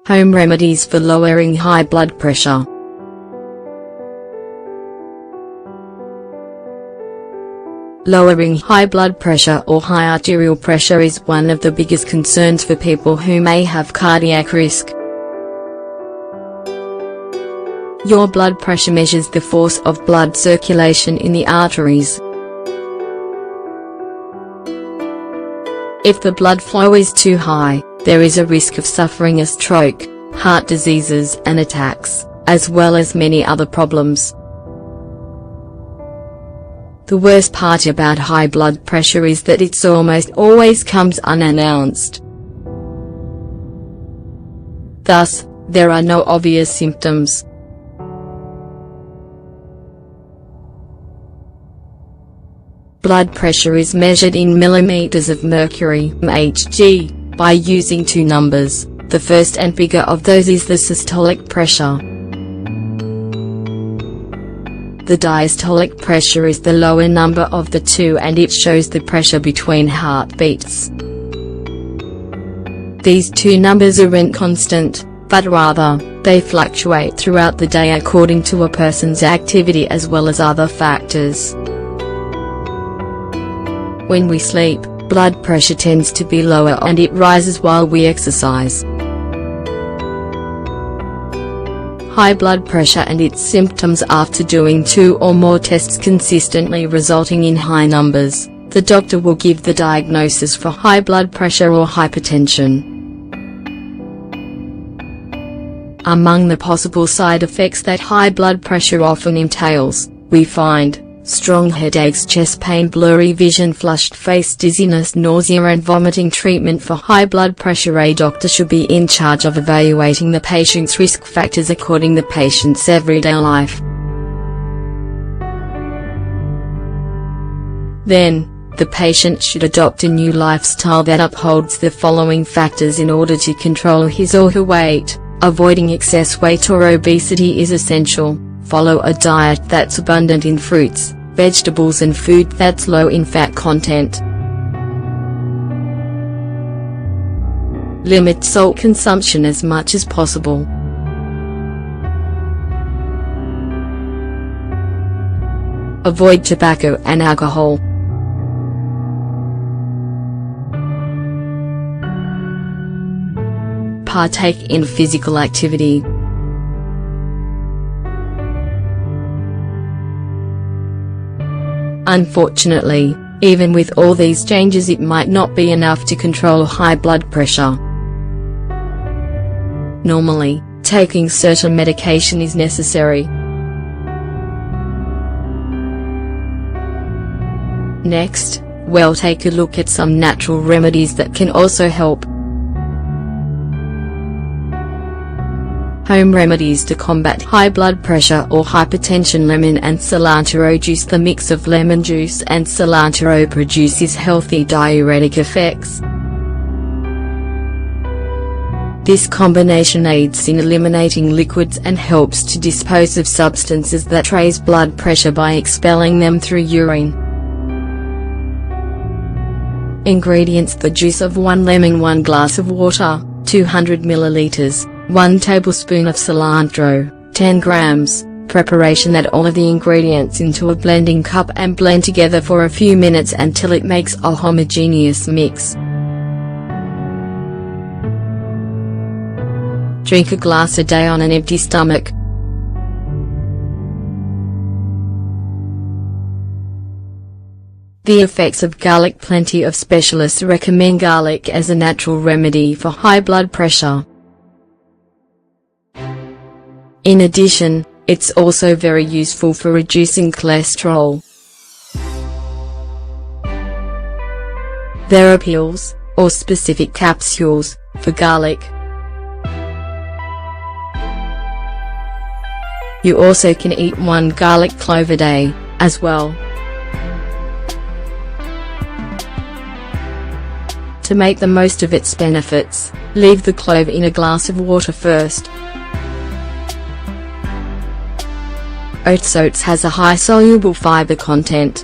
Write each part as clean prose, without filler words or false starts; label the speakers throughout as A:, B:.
A: Home remedies for lowering high blood pressure. Lowering high blood pressure or high arterial pressure is one of the biggest concerns for people who may have cardiac risk. Your blood pressure measures the force of blood circulation in the arteries. If the blood flow is too high, there is a risk of suffering a stroke, heart diseases and attacks, as well as many other problems. The worst part about high blood pressure is that it almost always comes unannounced. Thus, there are no obvious symptoms. Blood pressure is measured in millimeters of mercury (Hg), by using two numbers. The first and bigger of those is the systolic pressure. The diastolic pressure is the lower number of the two, and it shows the pressure between heartbeats. These two numbers aren't constant, but rather, they fluctuate throughout the day according to a person's activity as well as other factors. When we sleep, blood pressure tends to be lower and it rises while we exercise. High blood pressure and its symptoms after doing 2 or more tests consistently resulting in high numbers, the doctor will give the diagnosis for high blood pressure or hypertension. Among the possible side effects that high blood pressure often entails, we find strong headaches, chest pain, blurry vision, flushed face, dizziness, nausea and vomiting. Treatment for high blood pressure. A doctor should be in charge of evaluating the patient's risk factors according to the patient's everyday life. Then, the patient should adopt a new lifestyle that upholds the following factors in order to control his or her weight. Avoiding excess weight or obesity is essential. Follow a diet that's abundant in fruits, vegetables and food that's low in fat content. Limit salt consumption as much as possible. Avoid tobacco and alcohol. Partake in physical activity. Unfortunately, even with all these changes, it might not be enough to control high blood pressure. Normally, taking certain medication is necessary. Next, we'll take a look at some natural remedies that can also help. Home remedies to combat high blood pressure or hypertension. Lemon and cilantro juice. The mix of lemon juice and cilantro produces healthy diuretic effects. This combination aids in eliminating liquids and helps to dispose of substances that raise blood pressure by expelling them through urine. Ingredients: the juice of 1 lemon, 1 glass of water, 200 milliliters, 1 tablespoon of cilantro, 10 grams. Preparation: add all of the ingredients into a blending cup and blend together for a few minutes until it makes a homogeneous mix. Drink a glass a day on an empty stomach. The effects of garlic. Plenty of specialists recommend garlic as a natural remedy for high blood pressure. In addition, it's also very useful for reducing cholesterol. There are pills, or specific capsules, for garlic. You also can eat 1 garlic clove a day, as well. To make the most of its benefits, leave the clove in a glass of water first. Oats has a high soluble fiber content.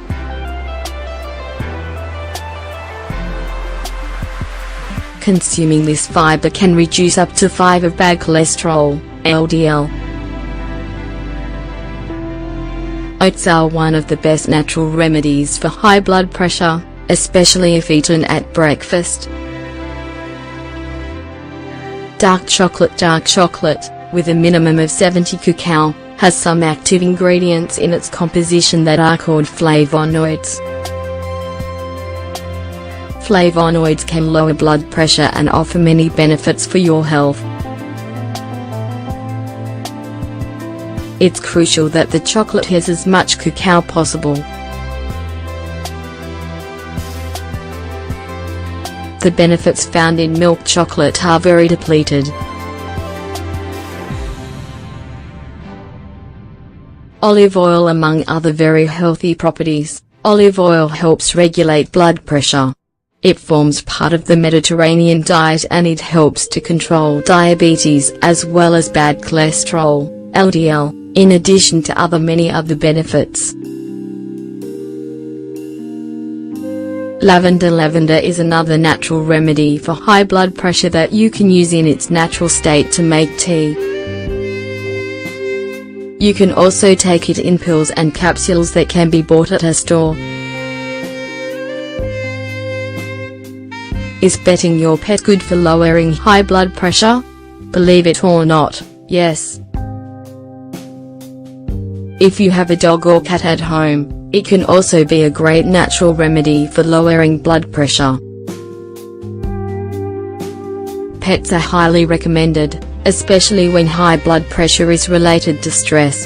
A: Consuming this fiber can reduce up to 5 of bad cholesterol, LDL. Oats are one of the best natural remedies for high blood pressure, especially if eaten at breakfast. Dark chocolate, with a minimum of 70 cacao, has some active ingredients in its composition that are called flavonoids. Flavonoids can lower blood pressure and offer many benefits for your health. It's crucial that the chocolate has as much cacao possible. The benefits found in milk chocolate are very depleted. Olive oil. Among other very healthy properties, olive oil helps regulate blood pressure. It forms part of the Mediterranean diet and it helps to control diabetes as well as bad cholesterol, LDL, in addition to many other benefits. Lavender is another natural remedy for high blood pressure that you can use in its natural state to make tea. You can also take it in pills and capsules that can be bought at a store. Is petting your pet good for lowering high blood pressure? Believe it or not, yes. If you have a dog or cat at home, it can also be a great natural remedy for lowering blood pressure. Pets are highly recommended, especially when high blood pressure is related to stress.